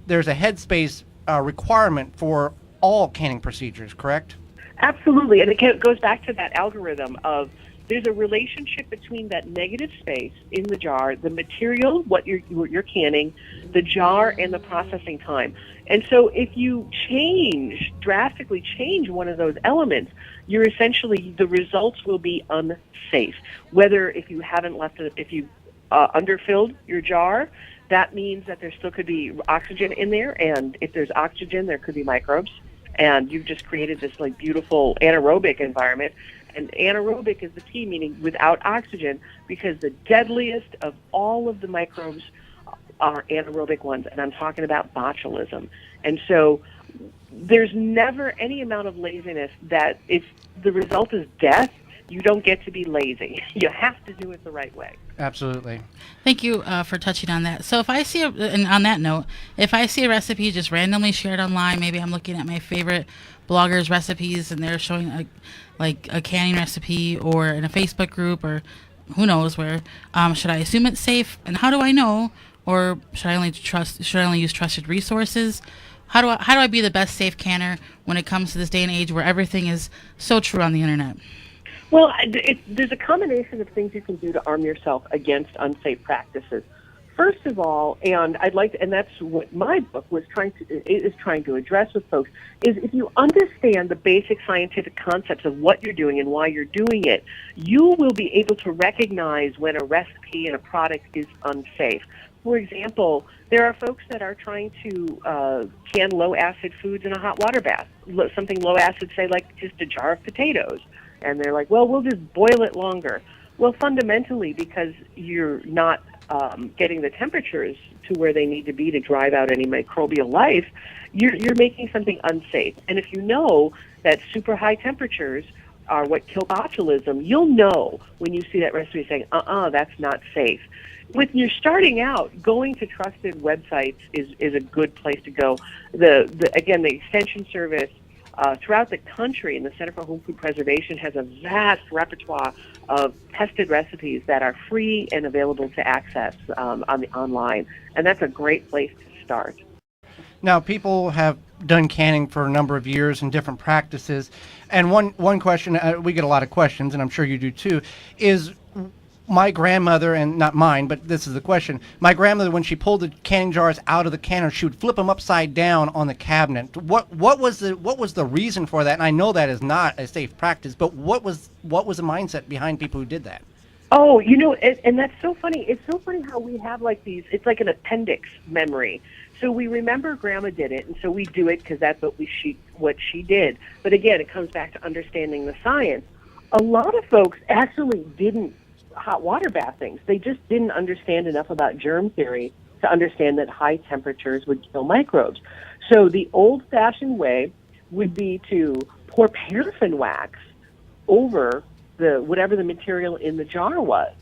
there's a headspace requirement for all canning procedures, correct? Absolutely, and it goes back to that algorithm of there's a relationship between that negative space in the jar, the material, what you're canning, the jar, and the processing time. And so if you drastically change one of those elements, the results will be unsafe. Whether if you underfilled your jar, that means that there still could be oxygen in there, and if there's oxygen, there could be microbes, and you've just created this beautiful anaerobic environment. And anaerobic is the key, meaning without oxygen, because the deadliest of all of the microbes are anaerobic ones, and I'm talking about botulism. And so there's never any amount of laziness that if the result is death, You don't get to be lazy. You have to do it the right way. Absolutely. Thank you for touching on that. So if I see, and on that note, if I see a recipe just randomly shared online, maybe I'm looking at my favorite bloggers' recipes and they're showing a canning recipe, or in a Facebook group, or who knows where, should I assume it's safe? And how do I know? Or should I only use trusted resources? How do I be the best safe canner when it comes to this day and age where everything is so true on the internet? Well, there's a combination of things you can do to arm yourself against unsafe practices. First of all, and that's what my book is trying to address with folks, is if you understand the basic scientific concepts of what you're doing and why you're doing it, you will be able to recognize when a recipe and a product is unsafe. For example, there are folks that are trying to can low-acid foods in a hot water bath. Something low-acid, say, like just a jar of potatoes. And they're like, well, we'll just boil it longer. Well, fundamentally, because you're not getting the temperatures to where they need to be to drive out any microbial life, you're making something unsafe. And if you know that super high temperatures are what kill botulism, you'll know when you see that recipe saying, that's not safe. When you're starting out, going to trusted websites is a good place to go. The Extension Service throughout the country, and the Center for Home Food Preservation has a vast repertoire of tested recipes that are free and available to access online, and that's a great place to start. Now, people have done canning for a number of years and different practices, and one question, we get a lot of questions, and I'm sure you do too, is my grandmother, and not mine, but this is the question. My grandmother, when she pulled the canning jars out of the canner, she would flip them upside down on the cabinet. What was the reason for that? And I know that is not a safe practice, but what was the mindset behind people who did that? Oh, and that's so funny. It's so funny how we have like these. It's like an appendix memory. So we remember Grandma did it, and so we do it because that's what she did. But again, it comes back to understanding the science. A lot of folks actually didn't hot water bath things. They just didn't understand enough about germ theory to understand that high temperatures would kill microbes. So the old-fashioned way would be to pour paraffin wax over whatever the material in the jar was.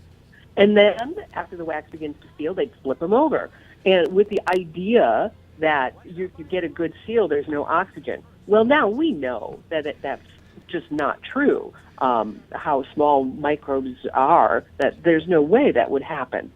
And then after the wax begins to seal, they'd flip them over. And with the idea that you get a good seal, there's no oxygen. Well, now we know that that's just not true. How small microbes are, that there's no way that would happen.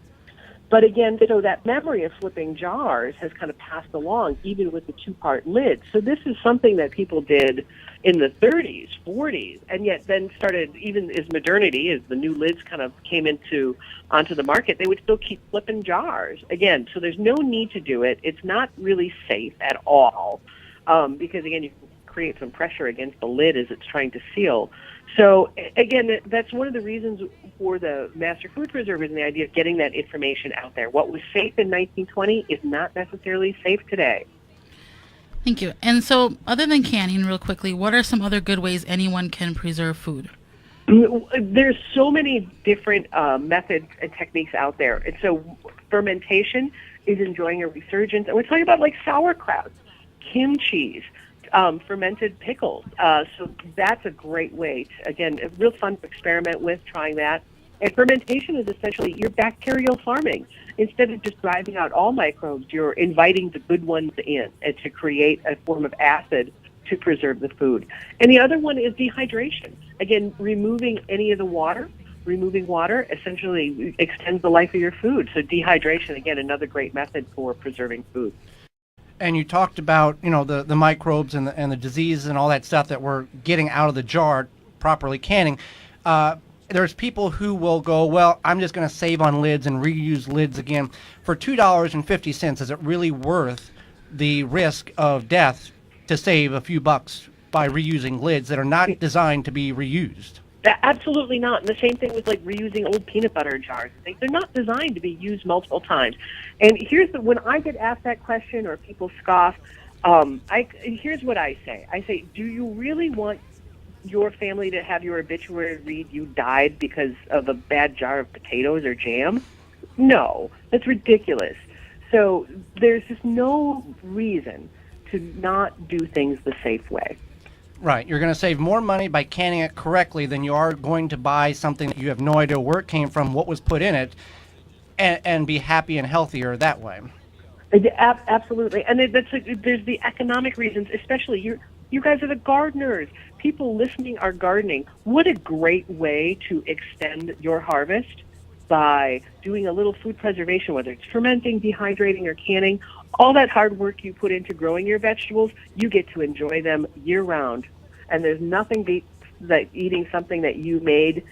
But again, so that memory of flipping jars has kind of passed along, even with the two-part lid. So this is something that people did in the 30s, 40s, and yet then started, even as modernity, as the new lids kind of came onto the market, they would still keep flipping jars. Again, so there's no need to do it. It's not really safe at all, because again, you can create some pressure against the lid as it's trying to seal. So again, that's one of the reasons for the master food preservers and the idea of getting that information out there. What was safe in 1920 is not necessarily safe today. Thank you. And so, other than canning, real quickly, what are some other good ways anyone can preserve food? There's so many different methods and techniques out there. And so fermentation is enjoying a resurgence. And we're talking about like sauerkraut, kimchi, fermented pickles. So that's a great way to, again, a real fun to experiment with, trying that. And fermentation is essentially your bacterial farming. Instead of just driving out all microbes, you're inviting the good ones in and to create a form of acid to preserve the food. And the other one is dehydration. Again, removing any of the water. Removing water essentially extends the life of your food. So dehydration, again, another great method for preserving food. And you talked about, the microbes and the diseases and all that stuff that we're getting out of the jar, properly canning. There's people who will go, well, I'm just going to save on lids and reuse lids again. For $2.50, is it really worth the risk of death to save a few bucks by reusing lids that are not designed to be reused? Absolutely not. And the same thing with like reusing old peanut butter jars. They're not designed to be used multiple times. And when I get asked that question or people scoff, here's what I say. I say, do you really want your family to have your obituary read you died because of a bad jar of potatoes or jam? No, that's ridiculous. So there's just no reason to not do things the safe way. Right. You're going to save more money by canning it correctly than you are going to buy something that you have no idea where it came from, what was put in it, and be happy and healthier that way. Absolutely. And there's the economic reasons, especially you guys are the gardeners. People listening are gardening. What a great way to extend your harvest by doing a little food preservation, whether it's fermenting, dehydrating, or canning. All that hard work you put into growing your vegetables, you get to enjoy them year-round. And there's nothing beats eating something that you made,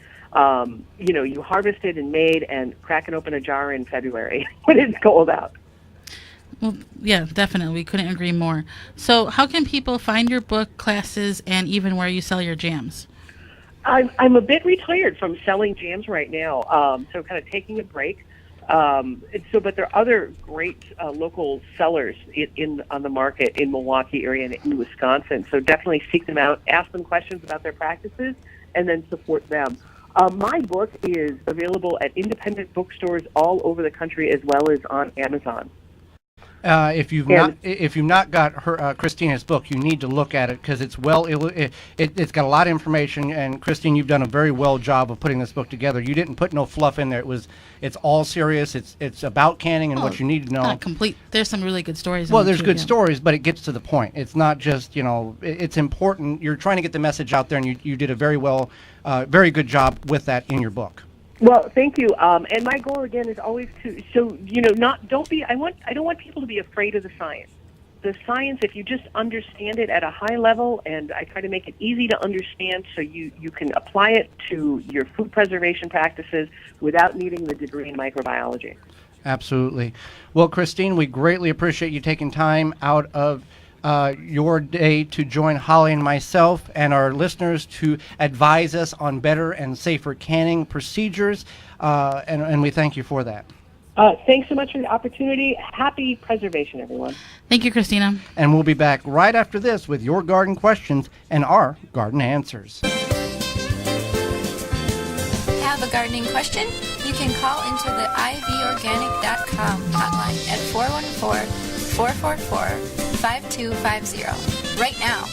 you harvested and made, and cracking open a jar in February when it's cold out. Well, yeah, definitely. We couldn't agree more. So how can people find your book, classes, and even where you sell your jams? I'm a bit retired from selling jams right now, so kind of taking a break. But there are other great local sellers on the market in Milwaukee area and in Wisconsin. So definitely seek them out, ask them questions about their practices, and then support them. My book is available at independent bookstores all over the country as well as on Amazon. If you've not got her Christina's book, you need to look at it because it's it's got a lot of information. And Christine, you've done a very well job of putting this book together. You didn't put no fluff in there. It's all serious. It's about canning and what you need to know. Not complete. There's some really good stories. Well, there's good stories, but it gets to the point. It's not just it's important. You're trying to get the message out there, and you did a very good job with that in your book. Well, thank you. And my goal again is always I don't want people to be afraid of the science. The science, if you just understand it at a high level, and I try to make it easy to understand so you can apply it to your food preservation practices without needing the degree in microbiology. Absolutely. Well, Christine, we greatly appreciate you taking time out of your day to join Holly and myself and our listeners to advise us on better and safer canning procedures, and we thank you for that. Thanks so much for the opportunity. Happy preservation, everyone. Thank you, Christina. And we'll be back right after this with your garden questions and our garden answers. Have a gardening question? You can call into the ivorganic.com hotline at 414-444-5250 right now.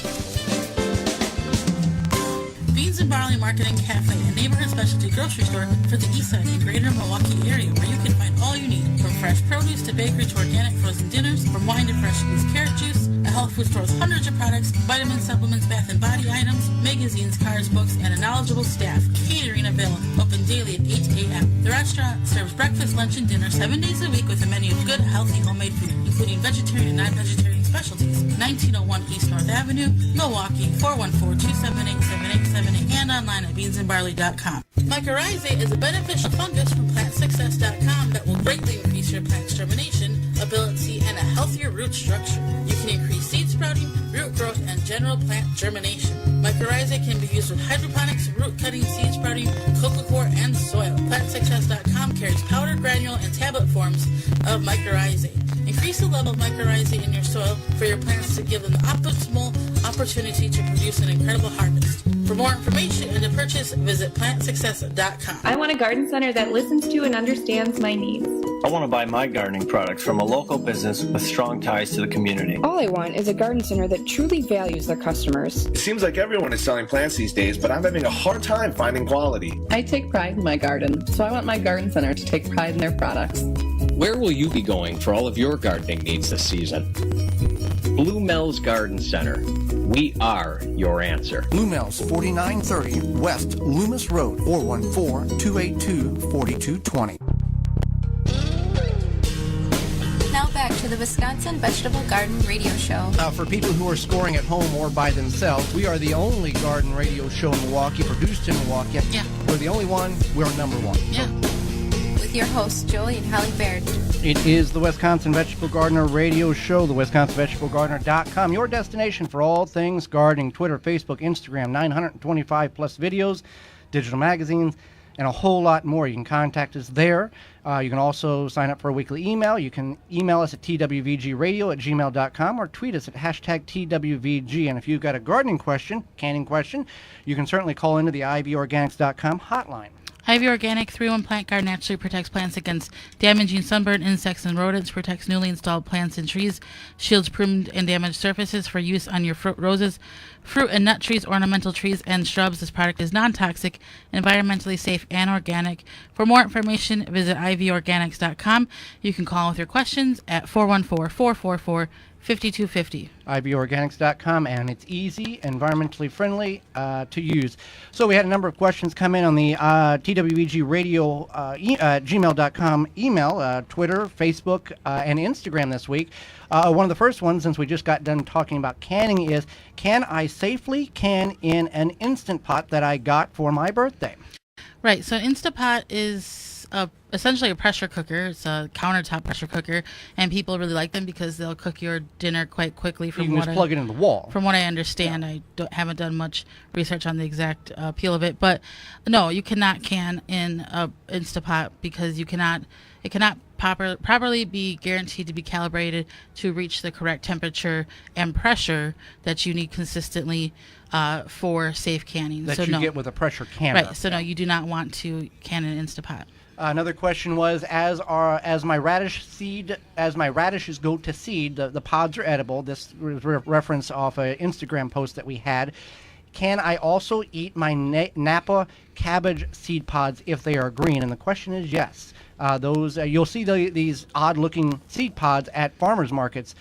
Beans and Barley Market and Cafe, a neighborhood specialty grocery store for the east side and greater Milwaukee area, where you can find all you need, from fresh produce to bakery to organic frozen dinners, from wine to fresh squeezed carrot juice. A health food store with hundreds of products, vitamins, supplements, bath and body items, magazines, cars, books, and a knowledgeable staff. Catering available, open daily at 8 a.m. The restaurant serves breakfast, lunch, and dinner 7 days a week with a menu of good, healthy, homemade food, including vegetarian and non-vegetarian specialties. 1901 East North Avenue, Milwaukee, 414-278-7878, and online at beansandbarley.com. Mycorrhizae is a beneficial fungus from PlantSuccess.com that will greatly increase your plant's germination ability and a healthier root structure. You can increase seed sprouting, root growth, and general plant germination. Mycorrhizae can be used with hydroponics, root cutting, seed sprouting, coco coir, and soil. PlantSuccess.com carries powder, granule, and tablet forms of mycorrhizae. Increase the level of mycorrhizae in your soil for your plants to give them the optimal opportunity to produce an incredible harvest. For more information and to purchase, visit PlantSuccess.com. I want a garden center that listens to and understands my needs. I want to buy my gardening products from a local business with strong ties to the community. All I want is a garden center that truly values their customers. It seems like everyone is selling plants these days, but I'm having a hard time finding quality. I take pride in my garden, so I want my garden center to take pride in their products. Where will you be going for all of your gardening needs this season? Blue Mel's Garden Center. We are your answer. Blue Mel's, 4930 West Loomis Road, 414-282-4220. Now back to the Wisconsin Vegetable Garden Radio Show. For people who are scoring at home or by themselves, we are the only garden radio show in Milwaukee, produced in Milwaukee. Yeah. We're the only one. We're number one. Yeah. With your hosts, Joey and Hallie Baird. It is the Wisconsin Vegetable Gardener radio show, the WisconsinVegetableGardener.com, your destination for all things gardening. Twitter, Facebook, Instagram, 925 plus videos, digital magazines, and a whole lot more. You can contact us there. You can also sign up for a weekly email. You can email us at twvgradio@gmail.com or tweet us at #TWVG. And if you've got a gardening question, canning question, you can certainly call into the ivorganics.com hotline. Ivy Organic 3-in-1 Plant Guard naturally protects plants against damaging sunburn, insects, and rodents, protects newly installed plants and trees, shields pruned and damaged surfaces for use on your roses, fruit and nut trees, ornamental trees, and shrubs. This product is non-toxic, environmentally safe, and organic. For more information, visit ivorganics.com. You can call with your questions at 414-444-5250. ivorganics.com, and it's easy, environmentally friendly to use. So we had a number of questions come in on the TWEG Radio gmail.com email, Twitter, Facebook, and Instagram this week. One of the first ones, since we just got done talking about canning, is, can I safely can in an Instant Pot that I got for my birthday? Right, so Instant Pot is essentially a pressure cooker. It's a countertop pressure cooker, and people really like them because they'll cook your dinner quite quickly. You can just plug it in the wall. From what I understand, I haven't done much research on the exact appeal of it, but no, you cannot can in a Instant Pot because it cannot properly be guaranteed to be calibrated to reach the correct temperature and pressure that you need consistently for safe canning. That you get with a pressure canner. Right, so no, you do not want to can an Instant Pot. Another question was, as my radishes go to seed, the pods are edible. This was reference off an Instagram post that we had. Can I also eat my Napa cabbage seed pods if they are green? And the question is yes. Those you'll see these odd-looking seed pods at farmers markets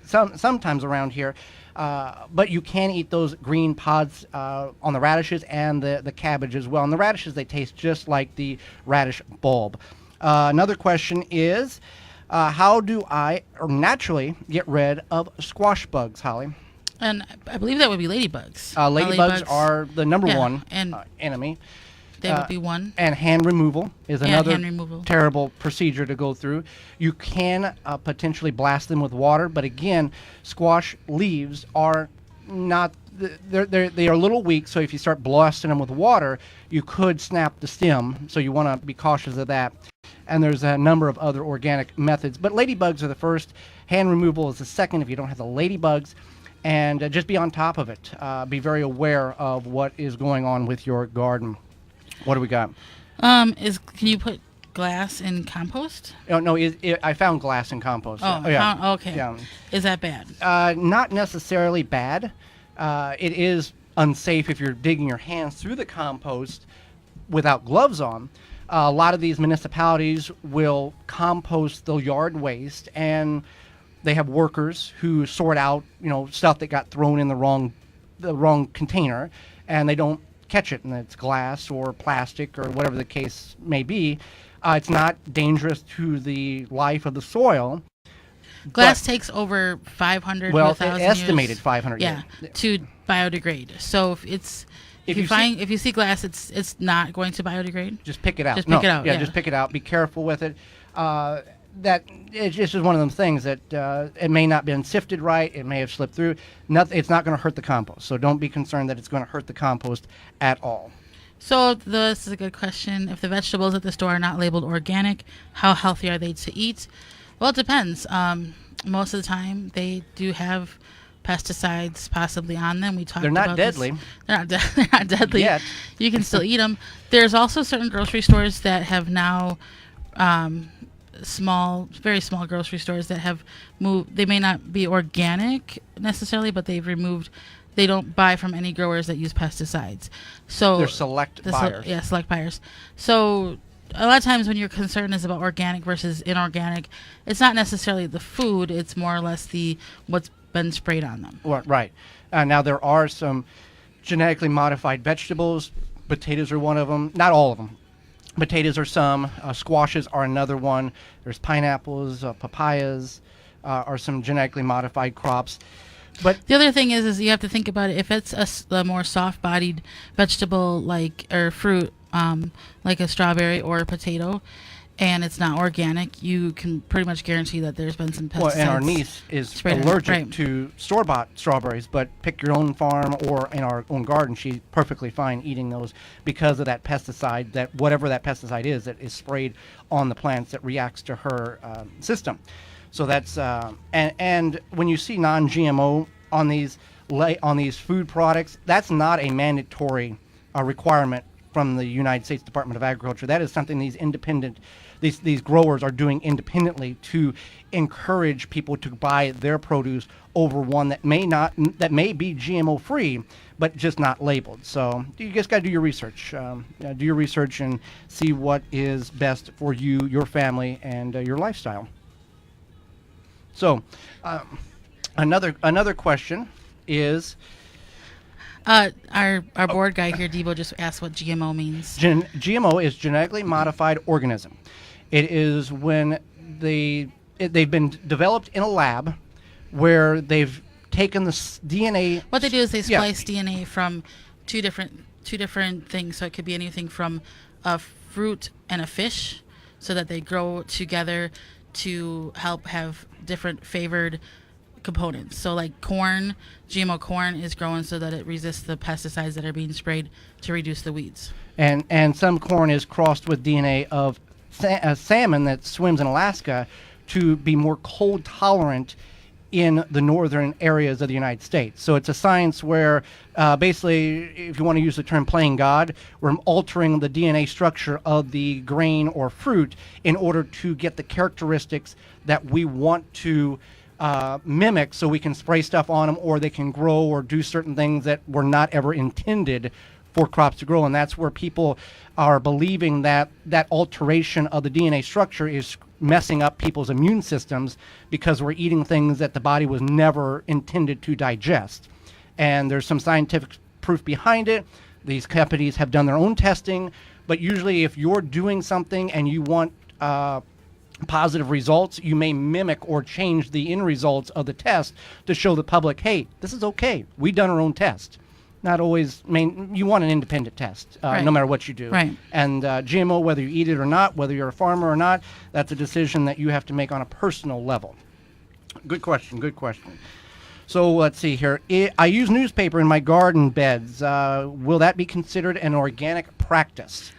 sometimes around here. But you can eat those green pods on the radishes and the cabbage as well. And the radishes, they taste just like the radish bulb. Another question is, how do I naturally get rid of squash bugs, Holly? And I believe that would be ladybugs. Ladybugs are the number one enemy. They would be one. And hand removal is another removal. Terrible procedure to go through. You can potentially blast them with water, but again, squash leaves are not, they are a little weak, so if you start blasting them with water, you could snap the stem, so you want to be cautious of that. And there's a number of other organic methods, but ladybugs are the first. Hand removal is the second if you don't have the ladybugs. And just be on top of it. Be very aware of what is going on with your garden. What do we got? Can you put glass in compost? Oh, no, I found glass in compost. Oh, yeah. Okay. Yeah. Is that bad? Not necessarily bad. It is unsafe if you're digging your hands through the compost without gloves on. A lot of these municipalities will compost the yard waste, and they have workers who sort out, stuff that got thrown in the wrong container, and they don't catch it, and it's glass or plastic or whatever the case may be. It's not dangerous to the life of the soil. Glass takes over 500 to 1,000 years. Estimated 500 years. To biodegrade. So if you see glass, it's not going to biodegrade. Just pick it out. Just pick it out. Yeah, just pick it out. Be careful with it. That it's just one of those things that it may not have been sifted right. It may have slipped through. It's not going to hurt the compost. So don't be concerned that it's going to hurt the compost at all. So this is a good question. If the vegetables at the store are not labeled organic, how healthy are they to eat? Well, it depends. Most of the time, they do have pesticides possibly on them. They're not deadly. They're not deadly yet. You can still eat them. There's also certain grocery stores that have now very small grocery stores that have moved. They may not be organic necessarily, but they've removed. They don't buy from any growers that use pesticides. So they're select buyers. Select buyers. So a lot of times when your concern is about organic versus inorganic, it's not necessarily the food. It's more or less what's been sprayed on them. Right. Now there are some genetically modified vegetables. Potatoes are one of them. Not all of them. Potatoes are some. Squashes are another one. There's pineapples, papayas are some genetically modified crops. But the other thing is you have to think about it. If it's a more soft-bodied vegetable or fruit, like a strawberry or a potato, and it's not organic, you can pretty much guarantee that there's been some pesticides. Well, and our niece is allergic to store-bought strawberries, but pick your own farm or in our own garden, she's perfectly fine eating those because of that pesticide, that whatever that pesticide is that is sprayed on the plants that reacts to her system. So that's and when you see non-GMO on these food products, that's not a mandatory requirement from the United States Department of Agriculture. That is something these growers are doing independently to encourage people to buy their produce over one that may be GMO free, but just not labeled. So you just got to do your research. Do your research and see what is best for you, your family, and your lifestyle. So another question is. Our board guy here, Debo, just asked what GMO means. GMO is genetically modified organism. It is when they've been developed in a lab where they've taken the DNA. What they do is they splice DNA from two different things. So it could be anything from a fruit and a fish, so that they grow together to help have different favored components. So like corn, GMO corn is growing so that it resists the pesticides that are being sprayed to reduce the weeds. And some corn is crossed with DNA of salmon that swims in Alaska to be more cold tolerant in the northern areas of the United States. So it's a science where basically, if you want to use the term playing God, we're altering the DNA structure of the grain or fruit in order to get the characteristics that we want to mimic, so we can spray stuff on them, or they can grow or do certain things that were not ever intended for crops to grow. And that's where people are believing that alteration of the DNA structure is messing up people's immune systems, because we're eating things that the body was never intended to digest. And there's some scientific proof behind it. These companies have done their own testing, but usually if you're doing something and you want positive results, you may mimic or change the end results of the test to show the public, hey, this is okay. We've done our own test. Not always, you want an independent test, right. No matter what you do. Right. And GMO, whether you eat it or not, whether you're a farmer or not, that's a decision that you have to make on a personal level. Good question. So let's see here. I use newspaper in my garden beds. Will that be considered an organic practice?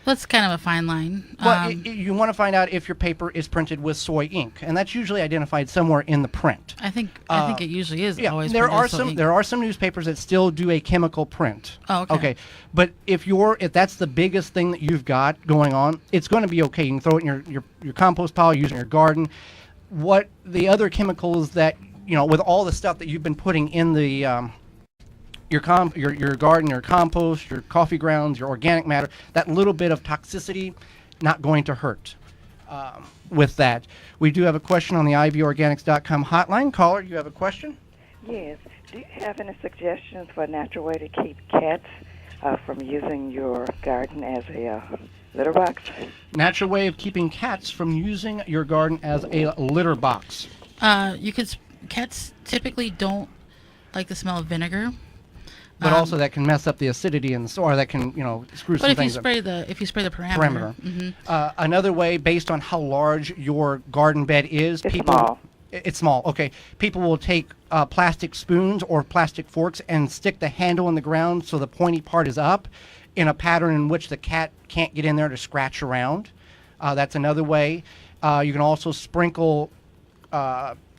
That's kind of a fine line. Well, you want to find out if your paper is printed with soy ink, and that's usually identified somewhere in the print. I think it usually is. Yeah, always there are soy ink. there are some newspapers that still do a chemical print. Oh, okay. Okay, but if that's the biggest thing that you've got going on, it's going to be okay. You can throw it in your compost pile, use it in your garden. What the other chemicals that with all the stuff that you've been putting in the your garden, your compost, your coffee grounds, your organic matter, that little bit of toxicity, not going to hurt with that. We do have a question on the ivorganics.com hotline. Caller, you have a question? Yes. Do you have any suggestions for a natural way to keep cats from using your garden as a litter box? Natural way of keeping cats from using your garden as a litter box. Cats typically don't like the smell of vinegar. But also that can mess up the acidity in the soil. That can, screw some things up. But if you spray the perimeter. Mm-hmm. Another way, based on how large your garden bed is, it's small. Okay. People will take plastic spoons or plastic forks and stick the handle in the ground so the pointy part is up, in a pattern in which the cat can't get in there to scratch around. That's another way. You can also sprinkle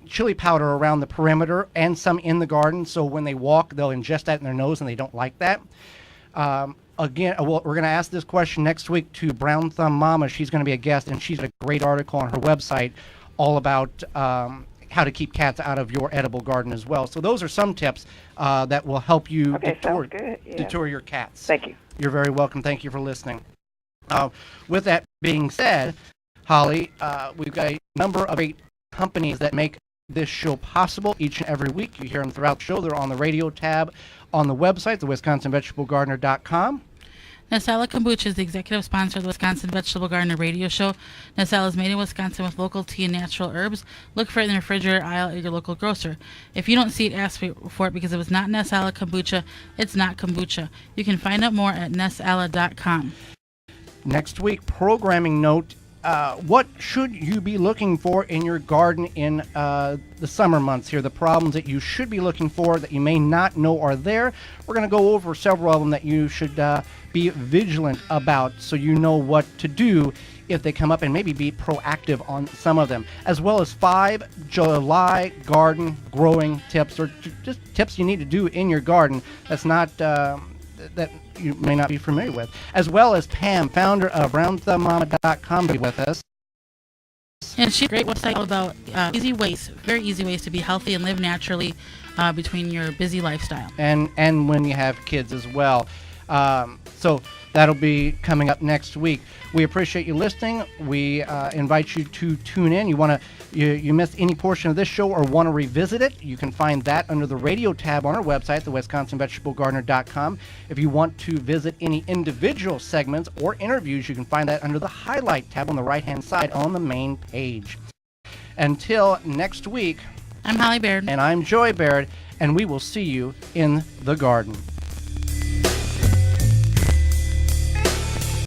chili powder around the perimeter and some in the garden, so when they walk, they'll ingest that in their nose, and they don't like that. Again, we're going to ask this question next week to Brown Thumb Mama. She's going to be a guest, and she's got a great article on her website all about how to keep cats out of your edible garden as well. So those are some tips that will help you deter your cats. Thank you. You're very welcome. Thank you for listening. With that being said, Holly, we've got a number of 8 companies that make this show possible each and every week. You hear them throughout the show. They're on the radio tab on the website, the WisconsinVegetableGardener.com. Nasala Kombucha is the executive sponsor of the Wisconsin Vegetable Gardener radio show. Nasala is made in Wisconsin with local tea and natural herbs. Look for it in the refrigerator aisle at your local grocer. If you don't see it, ask for it, because if it's not Nasala Kombucha, it's not kombucha. You can find out more at nasala.com. Next week, programming note. What should you be looking for in your garden in the summer months here? The problems that you should be looking for that you may not know are there. We're going to go over several of them that you should be vigilant about, so you know what to do if they come up, and maybe be proactive on some of them, as well as 5 July garden growing tips, or just tips you need to do in your garden. That's not that you may not be familiar with, as well as Pam, founder of RoundTheMama.com, be with us. And she's a great website all about very easy ways to be healthy and live naturally between your busy lifestyle. And when you have kids as well. So that'll be coming up next week. We appreciate you listening. We invite you to tune in. You missed any portion of this show or want to revisit it, you can find that under the radio tab on our website, the WisconsinVegetableGardener.com. If you want to visit any individual segments or interviews, you can find that under the highlight tab on the right-hand side on the main page. Until next week, I'm Holly Baird. And I'm Joy Baird, and we will see you in the garden.